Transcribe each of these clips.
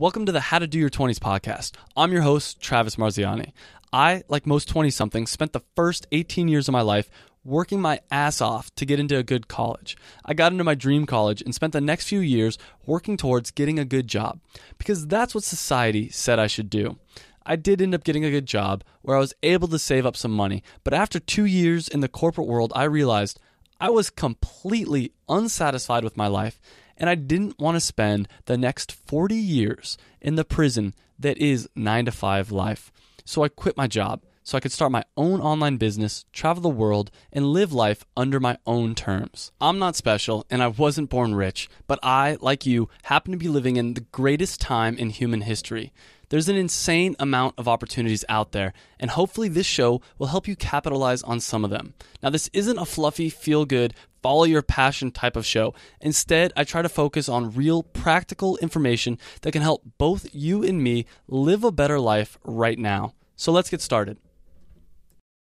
Welcome to the How to Do Your 20s podcast. I'm your host, Travis Marziani. I, like most 20-somethings, spent the first 18 years of my life working my ass off to get into a good college. I got into my dream college and spent the next few years working towards getting a good job, because that's what society said I should do. I did end up getting a good job where I was able to save up some money, but after 2 years in the corporate world, I realized I was completely unsatisfied with my life, and I didn't want to spend the next 40 years in the prison that is 9-to-5 life. So I quit my job so I could start my own online business, travel the world, and live life under my own terms. I'm not special, and I wasn't born rich, but I, like you, happen to be living in the greatest time in human history. There's an insane amount of opportunities out there, and hopefully this show will help you capitalize on some of them. Now, this isn't a fluffy, feel-good, follow your passion type of show. Instead, I try to focus on real, practical information that can help both you and me live a better life right now. So let's get started.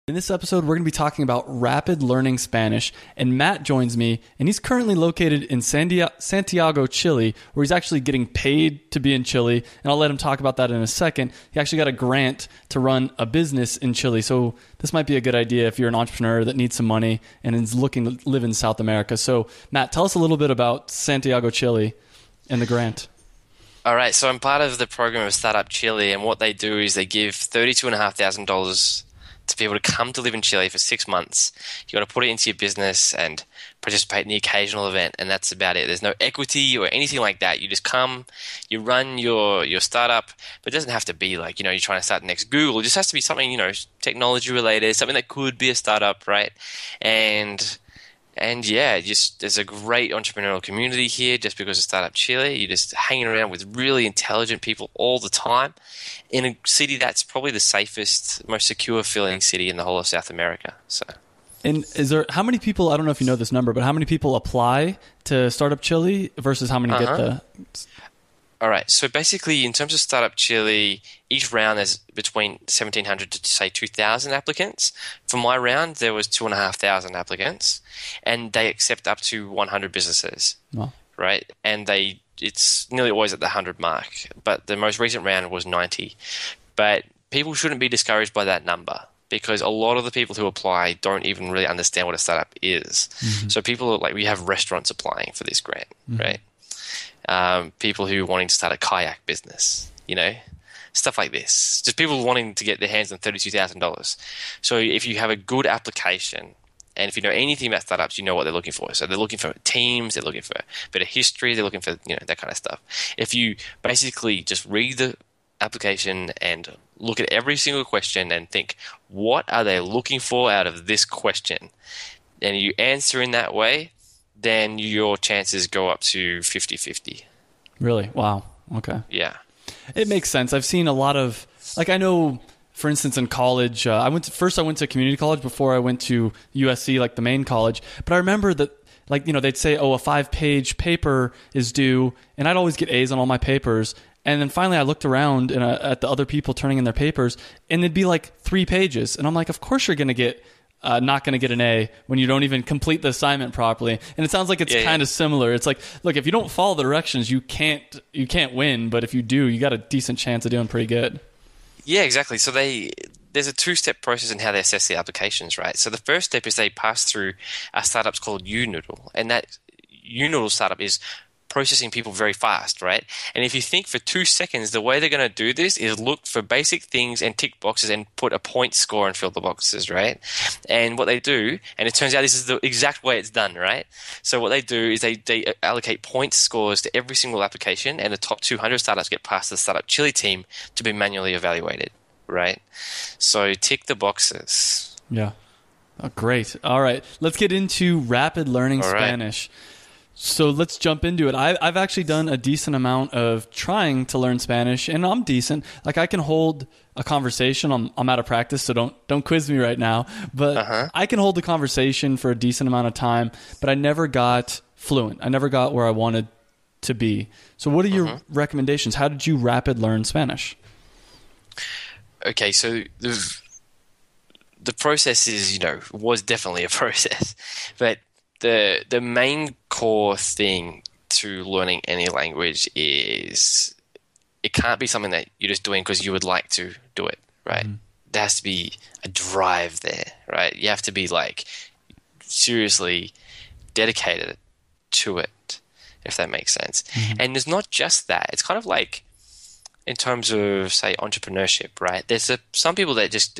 In this episode, we're going to be talking about rapid learning Spanish, and Matt joins me, and he's currently located in Santiago, Chile, where he's actually getting paid to be in Chile, and I'll let him talk about that in a second. He actually got a grant to run a business in Chile, so this might be a good idea if you're an entrepreneur that needs some money and is looking to live in South America. So, Matt, tell us a little bit about Santiago, Chile, and the grant. All right, so I'm part of the program of Startup Chile, and what they do is they give $32,500 to people to come to live in Chile for 6 months. You got to put it into your business and participate in the occasional event, and that's about it. There's no equity or anything like that. You just come, you run your startup, but it doesn't have to be like, you're trying to start the next Google. It just has to be something, technology related, something that could be a startup, right? And yeah, there's a great entrepreneurial community here just because of Startup Chile. You're just hanging around with really intelligent people all the time in a city that's probably the safest, most secure feeling city in the whole of South America. So, and how many people, I don't know if you know this number, but how many people apply to Startup Chile versus how many get the... All right. So basically, in terms of Startup Chile, each round there's between 1,700 to say 2,000 applicants. For my round, there was 2,500 applicants, and they accept up to 100 businesses. Wow. Right, and it's nearly always at the 100 mark. But the most recent round was 90. But people shouldn't be discouraged by that number, because a lot of the people who apply don't even really understand what a startup is. Mm-hmm. So people are like, we have restaurants applying for this grant, mm-hmm. right? People who are wanting to start a kayak business, stuff like this. Just people wanting to get their hands on $32,000. So if you have a good application, and if you know anything about startups, you know what they're looking for. So they're looking for teams, they're looking for a bit of history, they're looking for that kind of stuff. If you basically just read the application and look at every single question and think, what are they looking for out of this question? And you answer in that way, then your chances go up to 50-50. Really? Wow. Okay. Yeah. It makes sense. I've seen a lot of, I know, for instance, in college, I went to community college before I went to USC, like the main college. But I remember that, they'd say, a 5-page paper is due, and I'd always get A's on all my papers. And then finally I looked around at the other people turning in their papers, and it'd be like 3 pages. And I'm like, of course you're going to get not going to get an A when you don't even complete the assignment properly. And it sounds like it's kind of similar. It's like, look, if you don't follow the directions, you can't win. But if you do, you got a decent chance of doing pretty good. Yeah, exactly. So there's a 2-step process in how they assess the applications, right? So the first step is they pass through a startups called UNoodle, and that UNoodle startup is processing people very fast, right? And if you think for 2 seconds, the way they're going to do this is look for basic things and tick boxes and put a point score and fill the boxes, right? And what they do, and it turns out this is the exact way it's done, right? So what they do is they allocate point scores to every single application, and the top 200 startups get past the Startup Chile team to be manually evaluated, right? So tick the boxes. Yeah. Oh, great. All right. Let's get into rapid learning Spanish. So let's jump into it. I've actually done a decent amount of trying to learn Spanish, and I'm decent. Like, I can hold a conversation. I'm out of practice, so don't quiz me right now. But I can hold a conversation for a decent amount of time, but I never got fluent. I never got where I wanted to be. So what are your recommendations? How did you rapid learn Spanish? Okay, so the process is, was definitely a process, but the main core thing to learning any language is it can't be something that you're just doing because you would like to do it, right? Mm-hmm. There has to be a drive there, right? You have to be like seriously dedicated to it, if that makes sense. Mm-hmm. And there's not just that. It's kind of like in terms of, say, entrepreneurship, right? There's some people that just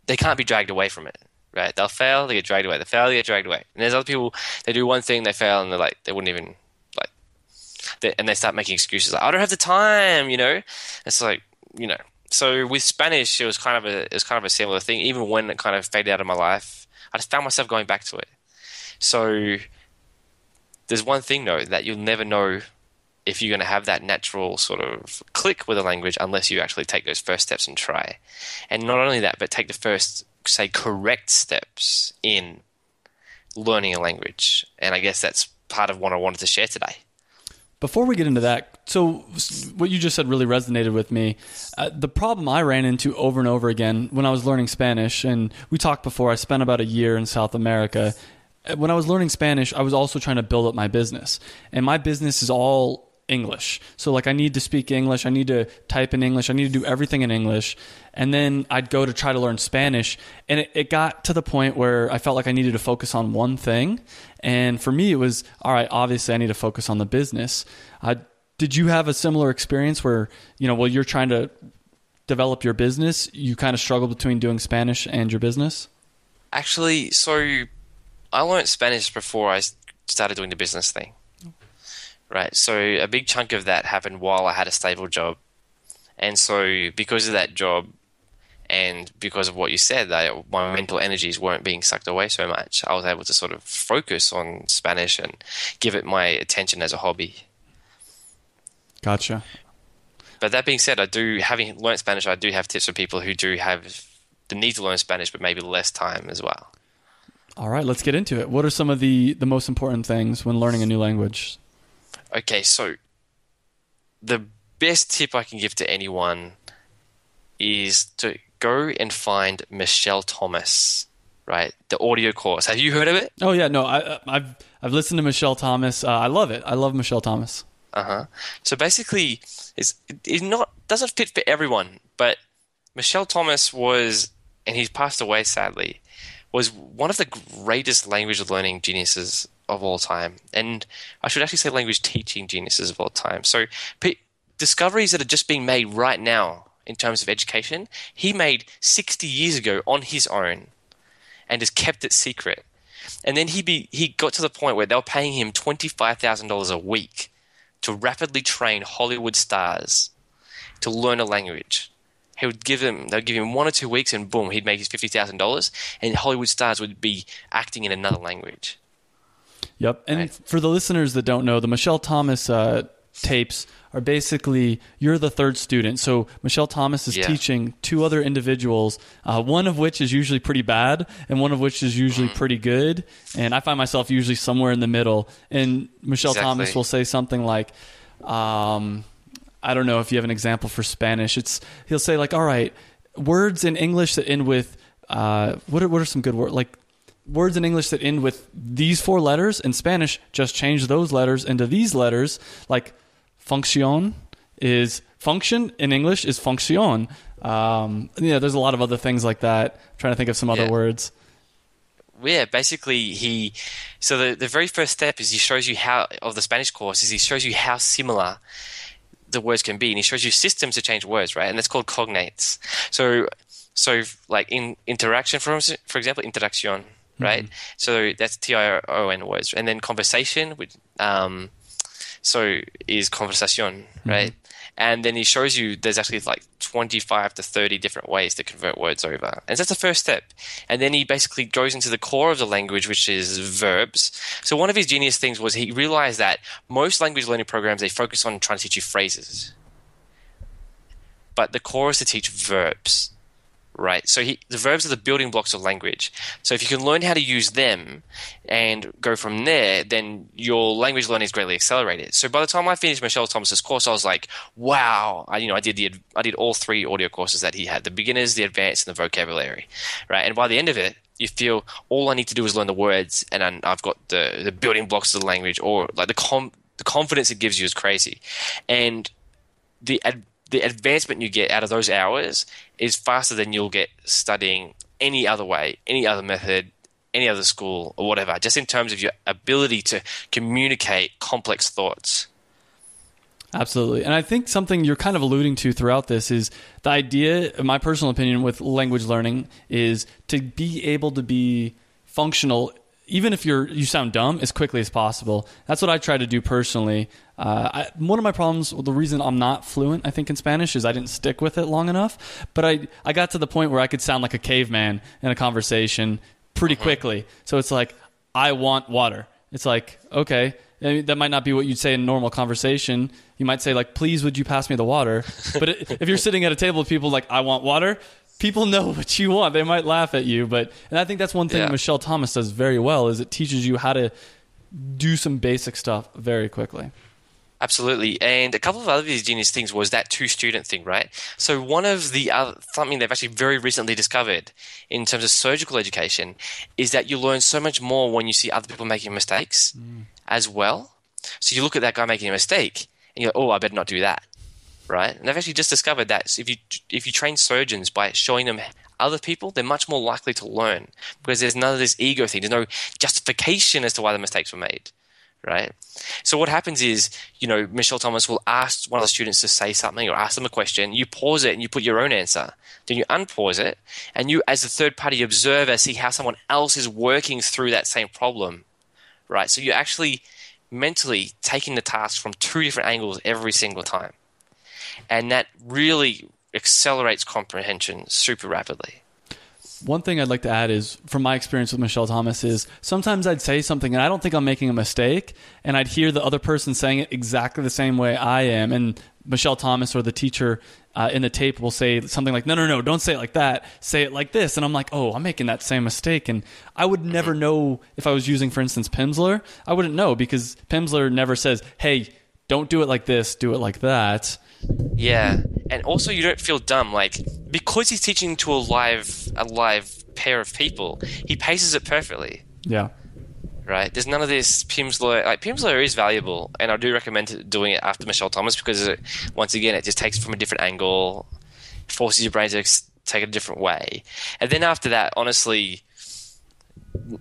they can't be dragged away from it, right? They'll fail, they get dragged away. They fail, they get dragged away. And there's other people, they do one thing, they fail, and they're like, they wouldn't even and they start making excuses like, I don't have the time, you know. It's like, you know. So with Spanish, it was kind of a similar thing. Even when it kind of faded out of my life, I just found myself going back to it. So there's one thing though, that you'll never know if you're going to have that natural sort of click with a language unless you actually take those first steps and try. And not only that, but take the first, say, correct steps in learning a language. And I guess that's part of what I wanted to share today. Before we get into that, so what you just said really resonated with me. The problem I ran into over and over again when I was learning Spanish, and we talked before, I spent about a year in South America. When I was learning Spanish, I was also trying to build up my business. And my business is all English. So like I need to speak English, I need to type in English, I need to do everything in English. And then I'd go to try to learn Spanish. And it got to the point where I felt like I needed to focus on one thing. And for me, it was, all right, obviously I need to focus on the business. Did you have a similar experience where, you know, while you're trying to develop your business, you kind of struggled between doing Spanish and your business? Actually, so I learned Spanish before I started doing the business thing. Right, so a big chunk of that happened while I had a stable job. And so because of that job and because of what you said, my mental energies weren't being sucked away so much, I was able to sort of focus on Spanish and give it my attention as a hobby. Gotcha. But that being said, having learned Spanish, I do have tips for people who do have the need to learn Spanish but maybe less time as well. All right, let's get into it. What are some of the most important things when learning a new language? Okay, so the best tip I can give to anyone is to go and find Michelle Thomas, right? The audio course. Have you heard of it? Oh yeah, no, I've listened to Michelle Thomas. I love it. I love Michelle Thomas. So basically, it doesn't fit for everyone, but Michelle Thomas was, and he's passed away sadly, was one of the greatest language learning geniuses of all time. And I should actually say language teaching geniuses of all time. So discoveries that are just being made right now in terms of education, he made 60 years ago on his own and just kept it secret. And then he got to the point where they were paying him $25,000 a week to rapidly train Hollywood stars to learn a language. They'd give him 1 or 2 weeks and boom, he'd make his $50,000 and Hollywood stars would be acting in another language. Yep. And for the listeners that don't know, the Michelle Thomas tapes are basically, you're the third student. So Michelle Thomas is teaching 2 other individuals, one of which is usually pretty bad and one of which is usually pretty good. And I find myself usually somewhere in the middle. And Michelle Thomas will say something like, I don't know if you have an example for Spanish. He'll say like, all right, words in English that end with, what are some good words? Like, words in English that end with these 4 letters. In Spanish, just change those letters into these letters. Like función is function in English is función. There's a lot of other things like that. I'm trying to think of some other words. Yeah, basically so the very first step is he shows you of the Spanish course is he shows you how similar the words can be, and he shows you systems to change words, right? And that's called cognates. So like in interaction, for example, interacción. Right, so that's TION words, and then conversation, which so is conversación, right? And then he shows you there's actually like 25 to 30 different ways to convert words over, and that's the first step. And then he basically goes into the core of the language, which is verbs. So one of his genius things was he realized that most language learning programs, they focus on trying to teach you phrases, but the core is to teach verbs. Right, so the verbs are the building blocks of language. So if you can learn how to use them and go from there, then your language learning is greatly accelerated. So by the time I finished Michelle Thomas's course, I was like, wow! I did all 3 audio courses that he had: the beginners, the advanced, and the vocabulary. Right, and by the end of it, you feel all I need to do is learn the words, and I've got the building blocks of the language, or like the confidence it gives you is crazy, and the advancement you get out of those hours is faster than you'll get studying any other way, any other method, any other school or whatever, just in terms of your ability to communicate complex thoughts. Absolutely. And I think something you're kind of alluding to throughout this is the idea, in my personal opinion, with language learning is to be able to be functional, even if you sound dumb, as quickly as possible. That's what I try to do personally. One of my problems, the reason I'm not fluent, I think, in Spanish is I didn't stick with it long enough. But I got to the point where I could sound like a caveman in a conversation pretty quickly. So it's like, I want water. It's like, okay, that might not be what you'd say in normal conversation. You might say, like, please, would you pass me the water? But if you're sitting at a table with people like, I want water, people know what you want. They might laugh at you. And I think that's one thing Michelle Thomas does very well is it teaches you how to do some basic stuff very quickly. Absolutely. And a couple of other of these genius things was that two-student thing, right? So one of the other, something they've actually very recently discovered in terms of surgical education is that you learn so much more when you see other people making mistakes as well. So you look at that guy making a mistake and you go, oh, I better not do that, right? And they've actually just discovered that if you train surgeons by showing them other people, they're much more likely to learn because there's none of this ego thing. There's no justification as to why the mistakes were made. Right. So what happens is, Michelle Thomas will ask one of the students to say something or ask them a question. You pause it and you put your own answer. Then you unpause it and you, as a third party observer, see how someone else is working through that same problem. Right. So you're actually mentally taking the task from two different angles every single time. And that really accelerates comprehension super rapidly. One thing I'd like to add is, from my experience with Michelle Thomas, is sometimes I'd say something and I don't think I'm making a mistake, and I'd hear the other person saying it exactly the same way I am, and Michelle Thomas or the teacher in the tape will say something like, no, don't say it like that, say it like this, and I'm like, oh, I'm making that same mistake, and I would never know if I was using, for instance, Pimsleur. I wouldn't know because Pimsleur never says, hey, don't do it like this, do it like that. Yeah, and also you don't feel dumb, like, because he's teaching to a live pair of people, he paces it perfectly. Yeah. Right? There's none of this Pimsleur. Like, Pimsleur is valuable, and I do recommend doing it after Michelle Thomas because, once again, it just takes it from a different angle, forces your brain to take it a different way. And then after that, honestly,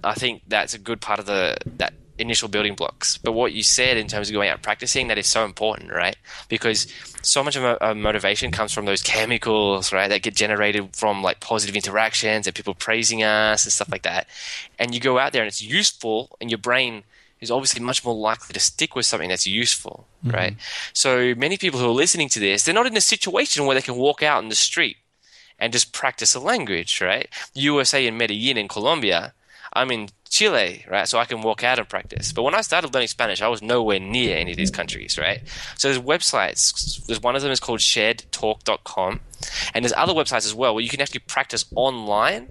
I think that's a good part of that initial building blocks. But what you said in terms of going out and practicing, that is so important, right? Because so much of motivation comes from those chemicals, right, that get generated from like positive interactions and people praising us and stuff like that. And you go out there and it's useful, and your brain is obviously much more likely to stick with something that's useful, right? So many people who are listening to this, they're not in a situation where they can walk out in the street and just practice a language, right? USA in Medellin in Colombia, I'm in Chile, right? So I can walk out and practice. But when I started learning Spanish, I was nowhere near any of these countries, right? So there's websites. There's one of them is called sharedtalk.com. And there's other websites as well where you can actually practice online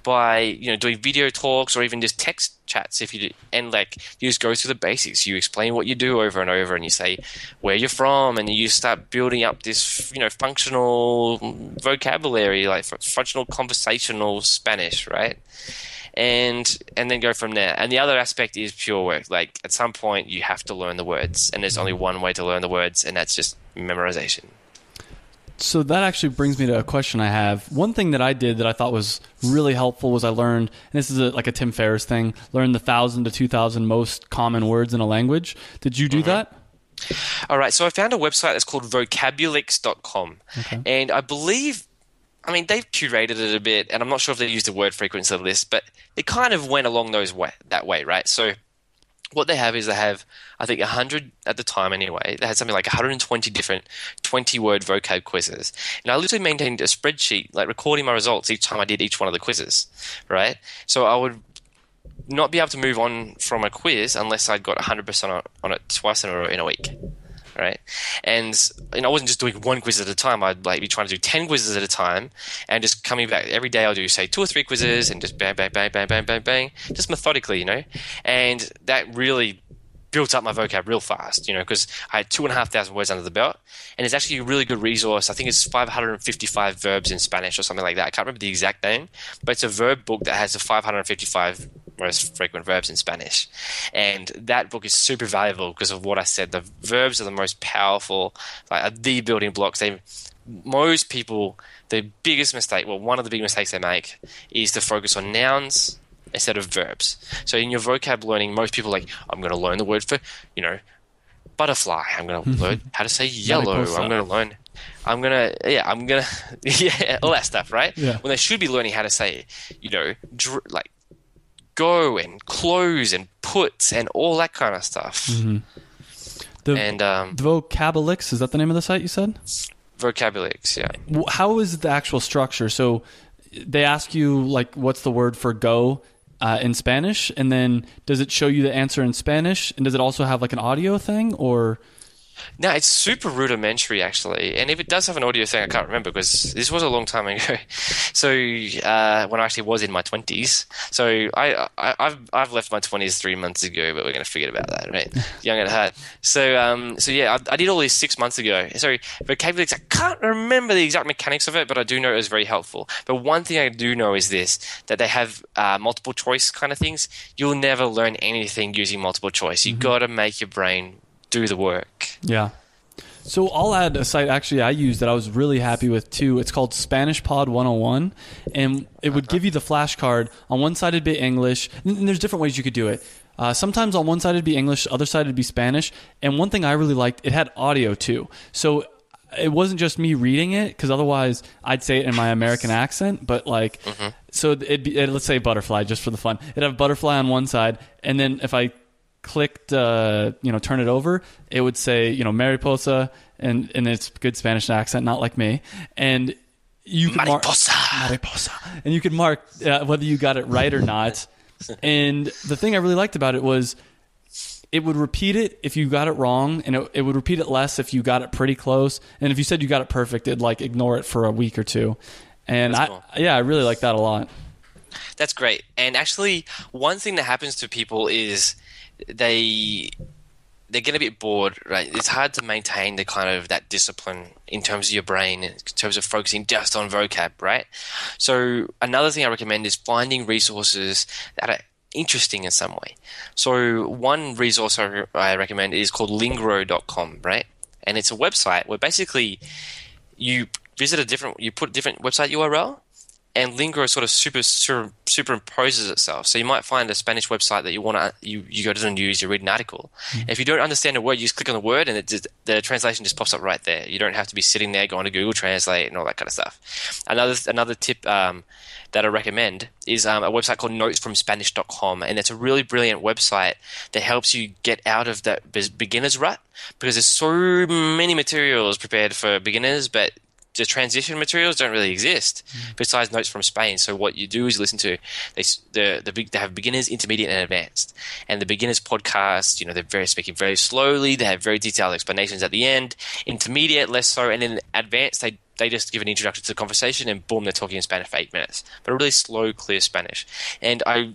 by, doing video talks or even just text chats. You just go through the basics. You explain what you do over and over, and you say where you're from, and you start building up this, functional vocabulary, like functional conversational Spanish, right? And then go from there. And the other aspect is pure work. Like, at some point, you have to learn the words, and there's only one way to learn the words, and that's just memorization. So that actually brings me to a question I have. One thing that I did that I thought was really helpful was I learned, and this is like a Tim Ferriss thing, learn the 1,000 to 2,000 most common words in a language. Did you do that? All right. So I found a website that's called vocabulix.com. Okay. And I believe, they've curated it a bit, and I'm not sure if they used the word frequency list, but they kind of went along that way, right? So what they have is I think 100 at the time anyway. They had something like 120 different 20-word vocab quizzes. And I literally maintained a spreadsheet, like recording my results each time I did each one of the quizzes, right? So I would not be able to move on from a quiz unless I'd got 100% on it twice in a week. Right. And I wasn't just doing one quiz at a time. I'd be trying to do 10 quizzes at a time and just coming back every day. I'll do, say, 2 or 3 quizzes and just bang, bang, bang, bang, bang, bang, bang, just methodically, And that really built up my vocab real fast, because I had 2,500 words under the belt. And it's actually a really good resource. I think it's 555 verbs in Spanish or something like that. I can't remember the exact name, but it's a verb book that has the 555 most frequent verbs in Spanish. And that book is super valuable because of what I said. The verbs are the most powerful, like are the building blocks. Most people, the biggest mistake, well, one of the big mistakes they make is to focus on nouns instead of verbs. So in your vocab learning, most people are like, I'm going to learn the word for, butterfly. I'm going to learn how to say yellow. I'm going to learn, all that stuff, right? Yeah. When they should be learning how to say, like go and close and put and all that kind of stuff. Mm-hmm. The Vocabulix, is that the name of the site you said? Vocabulix, yeah. How is the actual structure? So they ask you, like, what's the word for go in Spanish? And then does it show you the answer in Spanish? And does it also have, like, an audio thing? Or... No, it's super rudimentary, actually. And if it does have an audio thing, I can't remember because this was a long time ago. So when I actually was in my 20s. So I've left my 20s 3 months ago, but we're going to forget about that, right? Young at heart. So I did all this 6 months ago. Sorry, Vocabulary, I can't remember the exact mechanics of it, but I do know it was very helpful. But one thing I do know is this, that they have multiple choice kind of things. You'll never learn anything using multiple choice. You got to make your brain do the work. Yeah. So I'll add a site actually I used that I was really happy with too. It's called Spanish Pod 101, and it would give you the flashcard. On one side it'd be English, and there's different ways you could do it. Sometimes on one side it'd be English, other side it'd be Spanish. And one thing I really liked, it had audio too. So it wasn't just me reading it, because otherwise I'd say it in my American accent. But like, so let's say butterfly, just for the fun. It'd have butterfly on one side, and then if I clicked turn it over, it would say mariposa, and it's good Spanish accent, not like me, and you could mariposa, and you could mark whether you got it right or not. And the thing I really liked about it was it would repeat it if you got it wrong, and it would repeat it less if you got it pretty close, and if you said you got it perfect, it'd like ignore it for a week or two. And cool. I really like that a lot. That's great. And actually, one thing that happens to people is they get a bit bored, right? It's hard to maintain the kind of that discipline in terms of your brain, in terms of focusing just on vocab, right? So another thing I recommend is finding resources that are interesting in some way. So one resource I recommend is called lingro.com, right? And it's a website where basically you put a different website URL, and Lingro sort of superimposes itself. So you might find a Spanish website that you go to the news, you read an article. If you don't understand a word, you just click on the word, and the translation just pops up right there. You don't have to be sitting there going to Google Translate and all that kind of stuff. Another tip that I recommend is a website called notesfromspanish.com, and it's a really brilliant website that helps you get out of that beginner's rut, because there's so many materials prepared for beginners, but the transition materials don't really exist besides Notes from Spain. So what you do is listen to they have beginners, intermediate, and advanced. And the beginners podcast, they're speaking very slowly. They have very detailed explanations at the end. Intermediate, less so, and then advanced, they just give an introduction to the conversation, and boom, they're talking in Spanish for 8 minutes. But a really slow, clear Spanish. And I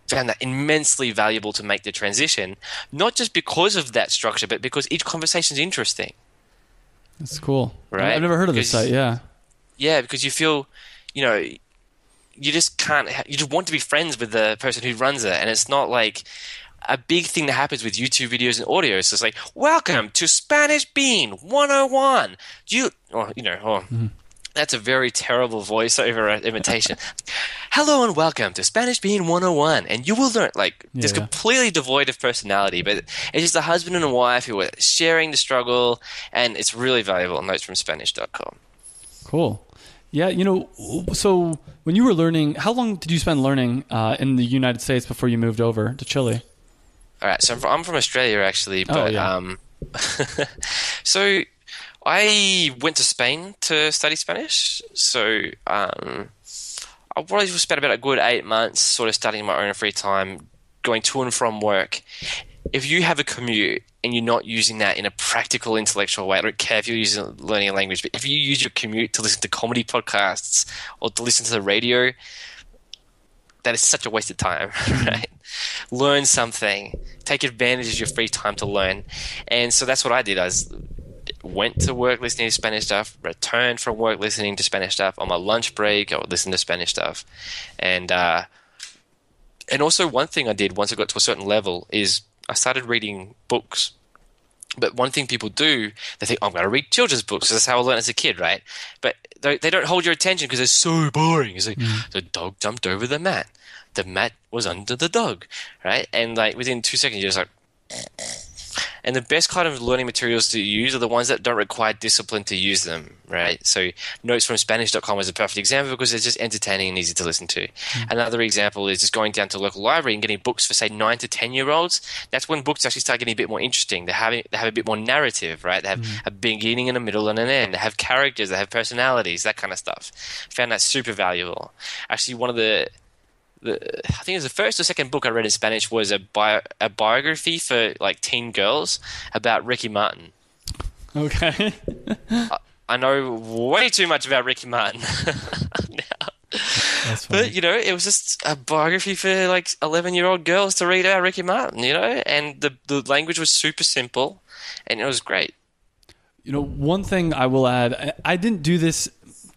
found that immensely valuable to make the transition, not just because of that structure, but because each conversation is interesting. That's cool. Right? I've never heard of this site. Yeah. Yeah, because you feel, you just can't. You just want to be friends with the person who runs it, and it's not like a big thing that happens with YouTube videos and audio. So it's like, welcome to Spanish Bean 101. That's a very terrible voiceover imitation. Hello and welcome to Spanish Bean 101, and you will learn, just completely devoid of personality, but it's just a husband and a wife who are sharing the struggle, and it's really valuable. Notesfromspanish.com. Cool. Yeah, so when you were learning, how long did you spend learning in the United States before you moved over to Chile? All right, so I'm from Australia, actually, but so I went to Spain to study Spanish, so I probably spent about a good 8 months sort of studying my own free time, going to and from work. If you have a commute and you're not using that in a practical, intellectual way, I don't care if you're learning a language, but if you use your commute to listen to comedy podcasts or to listen to the radio, that is such a waste of time, right? Learn something. Take advantage of your free time to learn. And so that's what I did. I went to work listening to Spanish stuff, returned from work listening to Spanish stuff. On my lunch break, I would listen to Spanish stuff. And And also one thing I did once I got to a certain level is I started reading books. But one thing people do, they think, I'm going to read children's books. That's how I learned as a kid, right? But they don't hold your attention because they're so boring. It's like, the dog jumped over the mat. The mat was under the dog, right? And like within 2 seconds, you're just like... And the best kind of learning materials to use are the ones that don't require discipline to use them, right? So notes from Spanish.com is a perfect example because they're just entertaining and easy to listen to. Another example is just going down to a local library and getting books for, say, 9 to 10-year-olds. That's when books actually start getting a bit more interesting. They have a bit more narrative, right? They have a beginning and a middle and an end. They have characters. They have personalities, that kind of stuff. I found that super valuable. Actually, one of I think it was the first or second book I read in Spanish was a biography for like teen girls about Ricky Martin. Okay. I know way too much about Ricky Martin now. That's funny. But, it was just a biography for like 11-year-old girls to read about Ricky Martin, and the language was super simple and it was great. One thing I will add, I didn't do this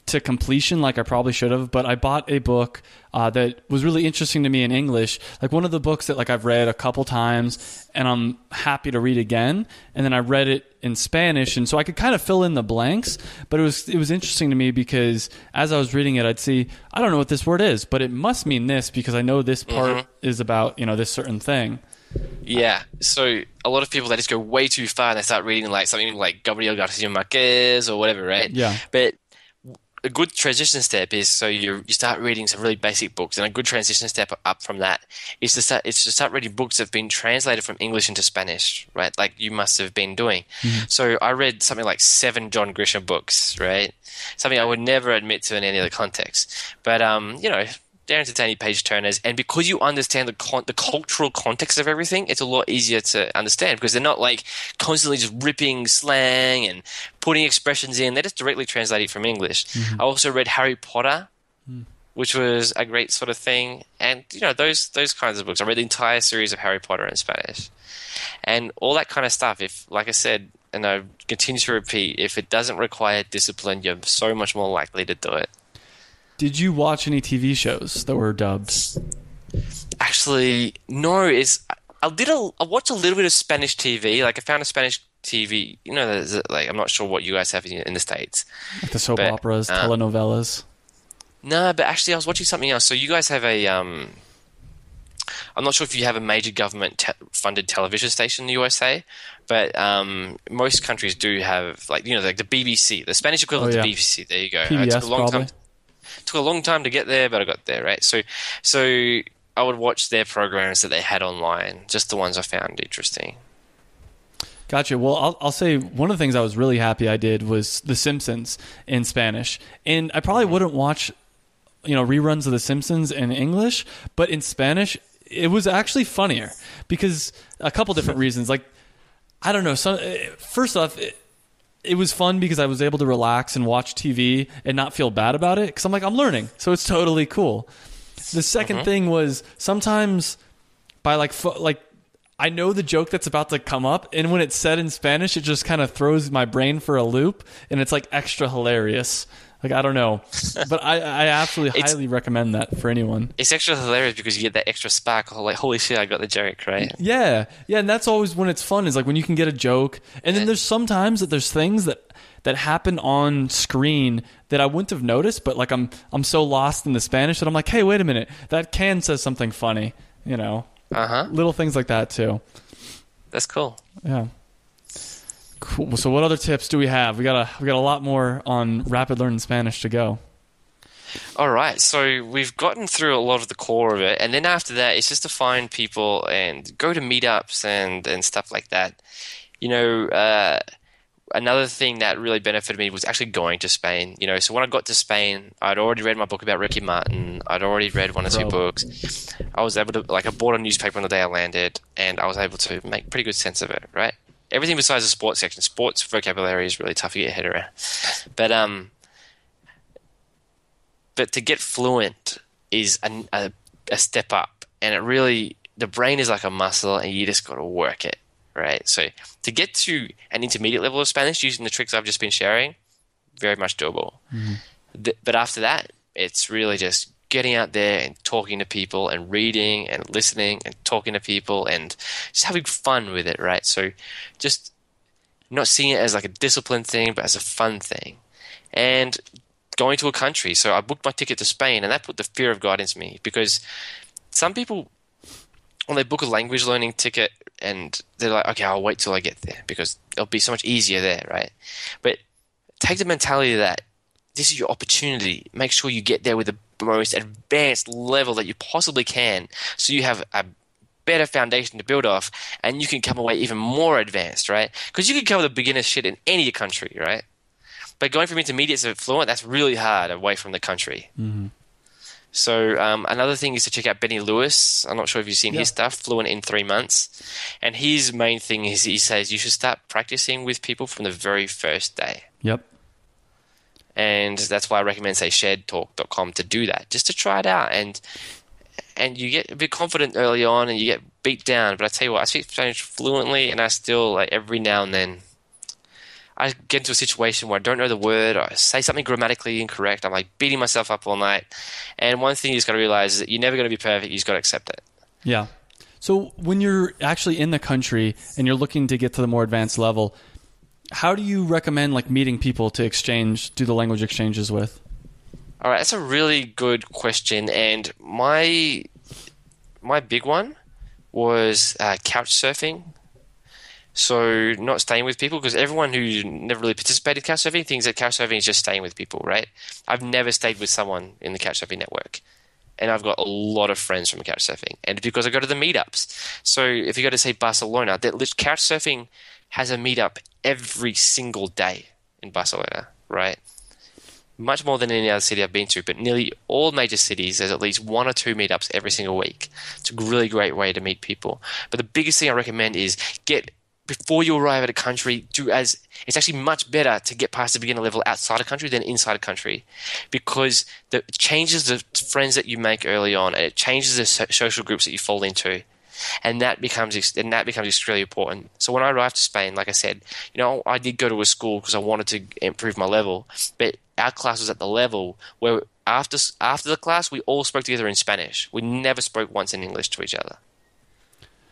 to completion like I probably should have, but I bought a book that was really interesting to me in English, like one of the books that like I've read a couple times and I'm happy to read again, and then I read it in Spanish, and so I could kind of fill in the blanks, but it was interesting to me because as I was reading it, I'd see, I don't know what this word is, but it must mean this because I know this part is about this certain thing. Yeah, so a lot of people, they just go way too far and they start reading like something like Gabriel Garcia Marquez or whatever, right? Yeah. But a good transition step is so you start reading some really basic books, and a good transition step up from that is to start reading books that have been translated from English into Spanish, right? Like you must have been doing. So I read something like 7 John Grisham books, right? Something I would never admit to in any other context, but they're entertaining page turners, and because you understand the cultural context of everything, it's a lot easier to understand because they're not like constantly just ripping slang and putting expressions in. They're just directly translated from English. I also read Harry Potter, which was a great sort of thing, and those kinds of books. I read the entire series of Harry Potter in Spanish, and all that kind of stuff. If, like I said, and I continue to repeat, if it doesn't require discipline, you're so much more likely to do it. Did you watch any TV shows that were dubbed? Actually, no. I watched a little bit of Spanish TV. Like I found a Spanish TV. Like I'm not sure what you guys have in the States. Like the soap operas, telenovelas. No, but actually, I was watching something else. So you guys have a I'm not sure if you have a major government funded television station in the USA, but most countries do have like the BBC, the Spanish equivalent to BBC. There you go. PBS, it took a long probably. time. Took a long time to get there, but I got there, right? So I would watch their programs that they had online, just the ones I found interesting. Gotcha. Well, I'll say one of the things I was really happy I did was The Simpsons in Spanish, and I probably wouldn't watch reruns of The Simpsons in English, but in Spanish it was actually funnier because a couple different reasons. Like I don't know. First off, it was fun because I was able to relax and watch TV and not feel bad about it because I'm learning, so it's totally cool. The second thing was sometimes by like I know the joke that's about to come up, and when it's said in Spanish, it just kind of throws my brain for a loop, and it's like extra hilarious. Like I don't know, but I absolutely highly recommend that for anyone. It's extra hilarious because you get that extra sparkle. Like holy shit, I got the joke, right? Yeah, and that's always when it's fun. Is like when you can get a joke, and then there's sometimes that there's things that happen on screen that I wouldn't have noticed, but like I'm so lost in the Spanish that I'm like, hey, wait a minute, that can says something funny, Little things like that too. That's cool. Yeah. Cool. So what other tips do we have? We got a lot more on rapid learning Spanish to go. All right. So we've gotten through a lot of the core of it. And then after that, it's just to find people and go to meetups and stuff like that. Another thing that really benefited me was actually going to Spain. So when I got to Spain, I'd already read my book about Ricky Martin. I'd already read one or two books. I was able to, I bought a newspaper on the day I landed, and I was able to make pretty good sense of it, right? Everything besides the sports section. Sports vocabulary is really tough to get your head around. But to get fluent is a step up, and it really, the brain is like a muscle, and you just got to work it, right? So to get to an intermediate level of Spanish using the tricks I've just been sharing, very much doable. But after that, it's really just getting out there and talking to people and reading and listening and talking to people and just having fun with it, right? So just not seeing it as like a discipline thing, but as a fun thing. And going to a country. So I booked my ticket to Spain, and that put the fear of God into me, because some people, when they book a language learning ticket, and they're like, okay, I'll wait till I get there because it'll be so much easier there, right? But take the mentality that this is your opportunity. Make sure you get there with the most advanced level that you possibly can, so you have a better foundation to build off, and you can come away even more advanced, right? Because you can cover the beginner shit in any country, right? But going from intermediate to fluent, that's really hard away from the country. Mm-hmm. So another thing is to check out Benny Lewis. I'm not sure if you've seen his stuff, Fluent in 3 months. And his main thing is he says you should start practicing with people from the very first day. Yep. And that's why I recommend, say, sharedtalk.com to do that, just to try it out. And you get a bit confident early on and you get beat down. But I tell you what, I speak Spanish fluently, and I still, like, every now and then, I get into a situation where I don't know the word, or I say something grammatically incorrect. I'm like beating myself up all night. And one thing you just got to realize is that you're never going to be perfect. You just got to accept it. Yeah. So when you're actually in the country and you're looking to get to the more advanced level, how do you recommend like meeting people to do the language exchanges with? All right, that's a really good question. And my big one was couch surfing. So not staying with people, because everyone who never really participated in couchsurfing thinks that couchsurfing is just staying with people, right? I've never stayed with someone in the couchsurfing network, and I've got a lot of friends from couchsurfing, and because I go to the meetups. So if you go to, say, Barcelona, couchsurfing has a meetup every single day in Barcelona, right? Much more than any other city I've been to, but nearly all major cities, there's at least 1 or 2 meetups every single week. It's a really great way to meet people. But the biggest thing I recommend is before you arrive at a country, it's actually much better to get past the beginner level outside a country than inside a country, because it changes the friends that you make early on, and it changes the social groups that you fall into, and that becomes extremely important. So when I arrived to Spain, like I said, I did go to a school because I wanted to improve my level, but our class was at the level where after the class we all spoke together in Spanish. We never spoke once in English to each other,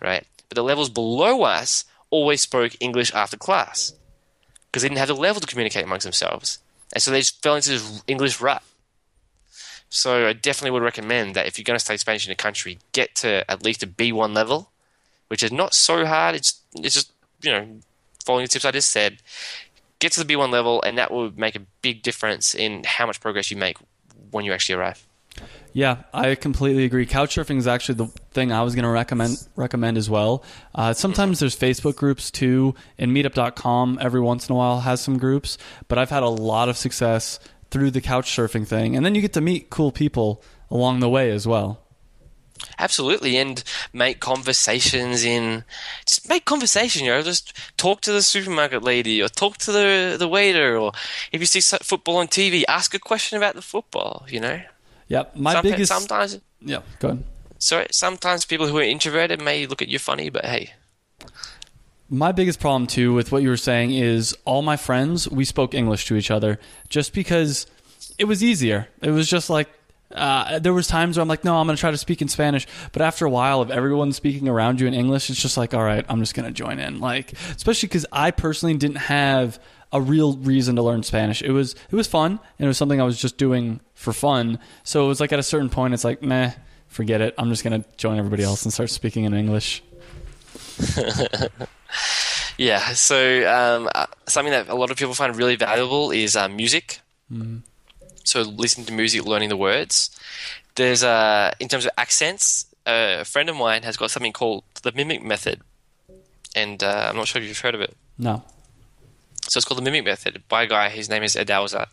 right? But the levels below us always spoke English after class because they didn't have the level to communicate amongst themselves. And so they just fell into this English rut. So I definitely would recommend that if you're going to study Spanish in a country, get to at least a B1 level, which is not so hard. It's just, following the tips I just said, get to the B1 level, and that will make a big difference in how much progress you make when you actually arrive. Yeah, I completely agree. Couchsurfing is actually the thing I was going to recommend as well. Sometimes there's Facebook groups too, and meetup.com every once in a while has some groups, but I've had a lot of success through the couchsurfing thing. And then you get to meet cool people along the way as well. Absolutely, and make conversations just talk to the supermarket lady, or talk to the waiter, or if you see football on TV, ask a question about the football, Yeah, sometimes. Yeah, go ahead. So sometimes people who are introverted may look at you funny, but hey. My biggest problem too with what you were saying is all my friends, we spoke English to each other just because it was easier. It was just like there was times where I'm like, no, I'm going to try to speak in Spanish. But after a while of everyone speaking around you in English, it's just like, all right, I'm just going to join in. Like, especially because I personally didn't have a real reason to learn Spanish. It was fun, and it was something I was just doing for fun. So it was like at a certain point, it's like, meh, forget it. I'm just going to join everybody else and start speaking in English. Yeah, so something that a lot of people find really valuable is music. Mm-hmm. So listening to music, learning the words. There's in terms of accents, a friend of mine has got something called the Mimic Method, and I'm not sure if you've heard of it. No. So it's called the Mimic Method by a guy. His name is Adalza,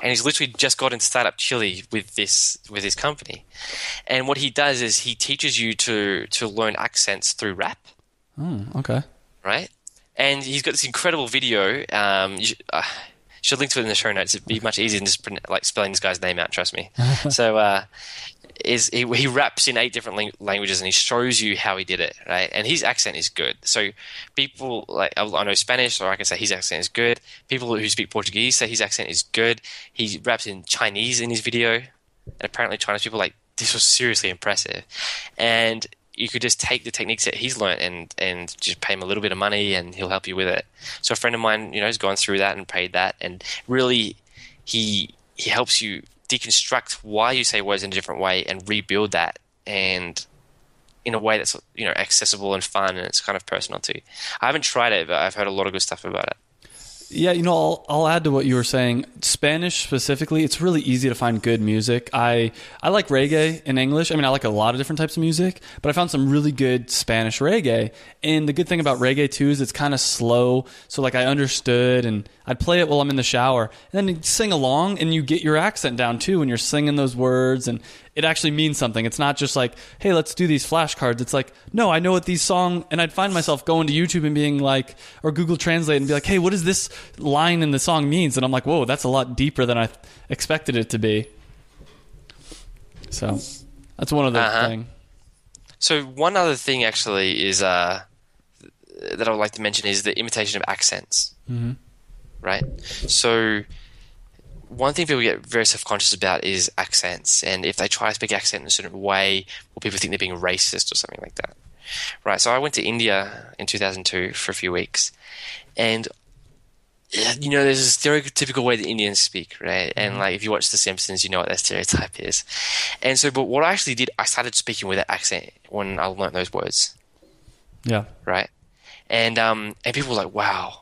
and he's literally just got into Startup Chile with his company. And what he does is he teaches you to learn accents through rap. Okay. Right? And he's got this incredible video. Should link to it in the show notes. It'd be much easier than just spelling this guy's name out. Trust me. So he raps in 8 different languages, and he shows you how he did it. Right? And his accent is good. So people I know Spanish, or I can say his accent is good. People who speak Portuguese say his accent is good. He raps in Chinese in his video. And apparently Chinese people like, this was seriously impressive. And you could just take the techniques that he's learnt and just pay him a little bit of money and he'll help you with it. So a friend of mine, has gone through that and paid that, and really he helps you deconstruct why you say words in a different way and rebuild that, and in a way that's accessible and fun, and it's kind of personal too. I haven't tried it, but I've heard a lot of good stuff about it. Yeah, I'll add to what you were saying. Spanish specifically, it's really easy to find good music. I like reggae in English. I mean, I like a lot of different types of music, but I found some really good Spanish reggae. And the good thing about reggae too is it's kind of slow. So like I understood, and I'd play it while I'm in the shower, and then you sing along, and you get your accent down too when you're singing those words, and it actually means something. It's not just like, hey, let's do these flashcards. It's like, no, I know what these songs, and I'd find myself going to YouTube and being like, or Google Translate and be like, hey, what does this line in the song means? And I'm like, whoa, that's a lot deeper than I expected it to be. So that's one of the things. So one other thing actually is that I would like to mention is the imitation of accents. Mm-hmm. Right? So one thing people get very self-conscious about is accents, and if they try to speak accent in a certain way, well, people think they're being racist or something like that. Right, so I went to India in 2002 for a few weeks, and there's a stereotypical way that Indians speak, right? And like if you watch The Simpsons, you know what that stereotype is. And so, but what I actually did, I started speaking with that accent when I learned those words. Yeah. Right? And people were like, wow,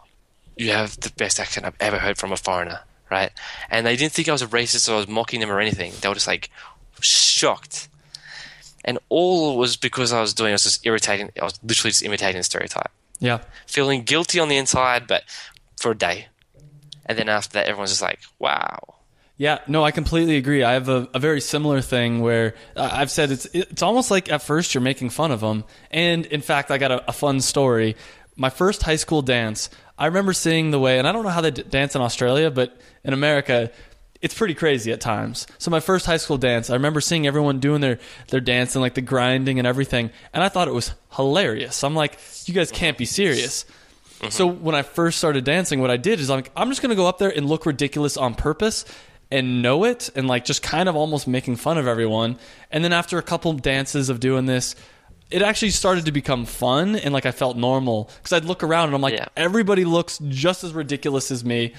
you have the best accent I've ever heard from a foreigner. Right? And they didn't think I was a racist or I was mocking them or anything. They were just like shocked. And all it was because I was just irritating. I was literally just imitating the stereotype. Yeah. Feeling guilty on the inside, but for a day. And then after that, everyone's just like, wow. Yeah, no, I completely agree. I have a very similar thing where I've said it's almost like at first you're making fun of them. And in fact, I got a fun story. My first high school dance, I remember seeing the way, and I don't know how they dance in Australia, but in America, it's pretty crazy at times. So my first high school dance, I remember seeing everyone doing their dance and like the grinding and everything, and I thought it was hilarious. I'm like, you guys can't be serious. Mm-hmm. So when I first started dancing, what I did is I'm just going to go up there and look ridiculous on purpose and know it, and like just kind of almost making fun of everyone. And then after a couple dances of doing this, it actually started to become fun, and like I felt normal because I'd look around and I'm like, everybody looks just as ridiculous as me.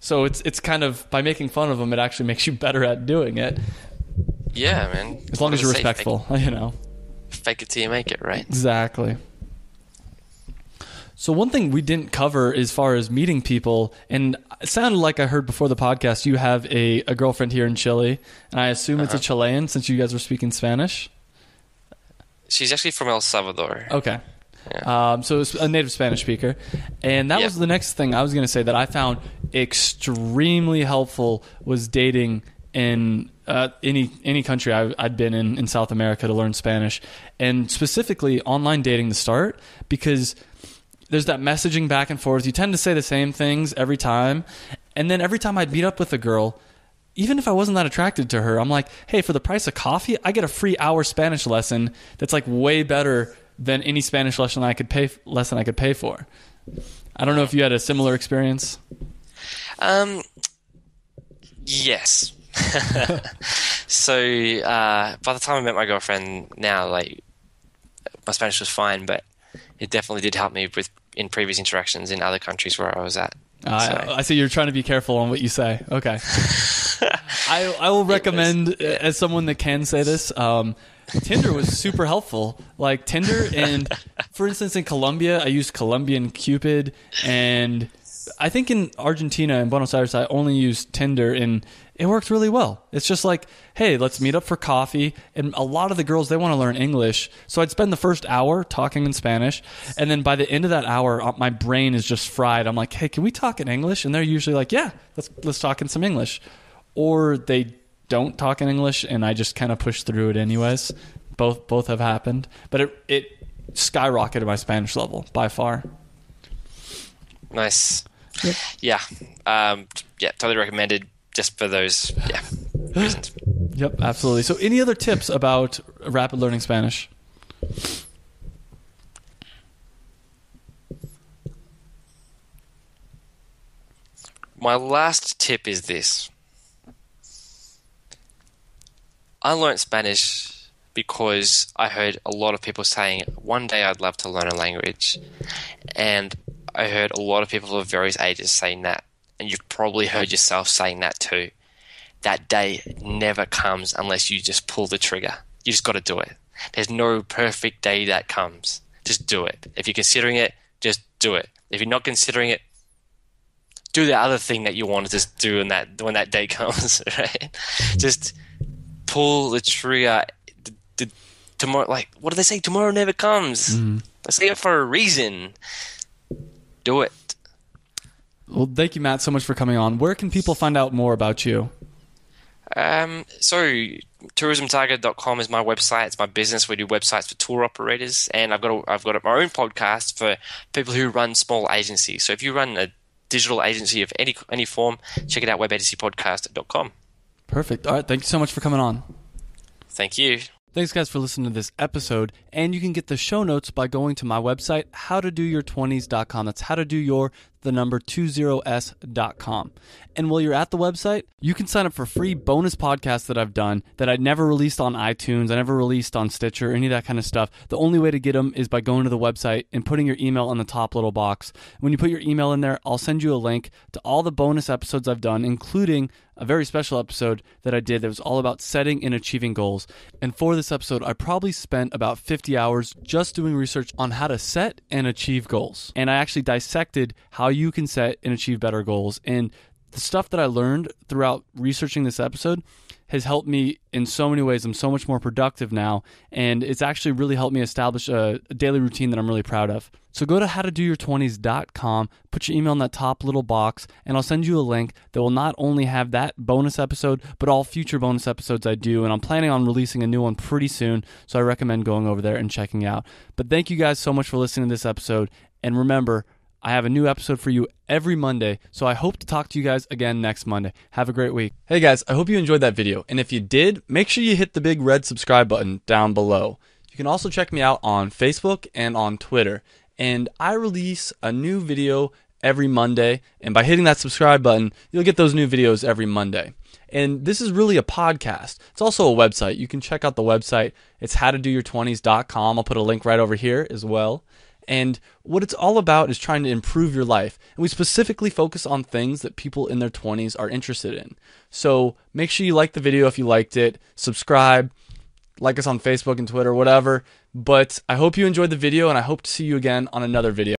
So it's kind of, by making fun of them, it actually makes you better at doing it. Yeah, man. As long as you're respectful, Fake it till you make it, right? Exactly. So one thing we didn't cover as far as meeting people, and it sounded like I heard before the podcast you have a girlfriend here in Chile, and I assume it's a Chilean since you guys were speaking Spanish. She's actually from El Salvador. Okay. Yeah. So it's a native Spanish speaker. And that was the next thing I was going to say that I found extremely helpful was dating in any country I'd been in South America to learn Spanish. And specifically online dating to start, because there's that messaging back and forth. You tend to say the same things every time. And then every time I'd meet up with a girl, even if I wasn't that attracted to her, I'm like, hey, for the price of coffee, I get a free hour Spanish lesson that's like way better than any Spanish lesson I could pay for. I don't know if you had a similar experience. Yes. So by the time I met my girlfriend now, like my Spanish was fine, but it definitely did help me in previous interactions in other countries where I was at. I see you're trying to be careful on what you say. Okay. I will recommend, as someone that can say this, Tinder was super helpful. Like Tinder, and for instance, in Colombia, I used Colombian Cupid, and I think in Argentina, in Buenos Aires, I only used Tinder, and it worked really well. It's just like, hey, let's meet up for coffee. And a lot of the girls, they want to learn English. So I'd spend the first hour talking in Spanish. And then by the end of that hour, my brain is just fried. I'm like, hey, can we talk in English? And they're usually like, yeah, let's talk in some English. Or they don't talk in English, and I just kind of push through it anyways. Both have happened. But it skyrocketed my Spanish level by far. Nice. Yep. Yeah. Totally recommended. Just for those reasons. Yep, absolutely. So any other tips about rapid learning Spanish? My last tip is this. I learned Spanish because I heard a lot of people saying, one day I'd love to learn a language. And I heard a lot of people of various ages saying that. And you've probably heard yourself saying that too. That day never comes unless you just pull the trigger. You just got to do it. There's no perfect day that comes. Just do it. If you're considering it, just do it. If you're not considering it, do the other thing that you wanted to do when that day comes, right? Just pull the trigger. Tomorrow, like, what do they say? Tomorrow never comes. Mm-hmm. They say it for a reason. Do it. Well, thank you, Matt, so much for coming on. Where can people find out more about you? So tourismtarget.com is my website. It's my business. We do websites for tour operators, and I've got my own podcast for people who run small agencies. So if you run a digital agency of any form, check it out, webagencypodcast.com. Perfect. All right. Thank you so much for coming on. Thank you. Thanks, guys, for listening to this episode. And you can get the show notes by going to my website, howtodoyour20s.com. That's howtodoyour20s.com. And while you're at the website, you can sign up for free bonus podcasts that I've done that I never released on iTunes. I never released on Stitcher, any of that kind of stuff. The only way to get them is by going to the website and putting your email in the top little box. When you put your email in there, I'll send you a link to all the bonus episodes I've done, including a very special episode that I did that was all about setting and achieving goals. And for this episode, I probably spent about 50 hours just doing research on how to set and achieve goals. And I actually dissected how you can set and achieve better goals. And the stuff that I learned throughout researching this episode has helped me in so many ways. I'm so much more productive now, and it's actually really helped me establish a daily routine that I'm really proud of. So go to howtodoyour20s.com, put your email in that top little box, and I'll send you a link that will not only have that bonus episode, but all future bonus episodes I do, and I'm planning on releasing a new one pretty soon, so I recommend going over there and checking out. But thank you guys so much for listening to this episode, and remember, I have a new episode for you every Monday, so I hope to talk to you guys again next Monday. Have a great week. Hey guys, I hope you enjoyed that video, and if you did, make sure you hit the big red subscribe button down below. You can also check me out on Facebook and on Twitter, and I release a new video every Monday, and by hitting that subscribe button, you'll get those new videos every Monday. And this is really a podcast. It's also a website. You can check out the website. It's howtodoyour20s.com. I'll put a link right over here as well. And what it's all about is trying to improve your life. And we specifically focus on things that people in their 20s are interested in. So make sure you like the video if you liked it. Subscribe. Like us on Facebook and Twitter, whatever. But I hope you enjoyed the video, and I hope to see you again on another video.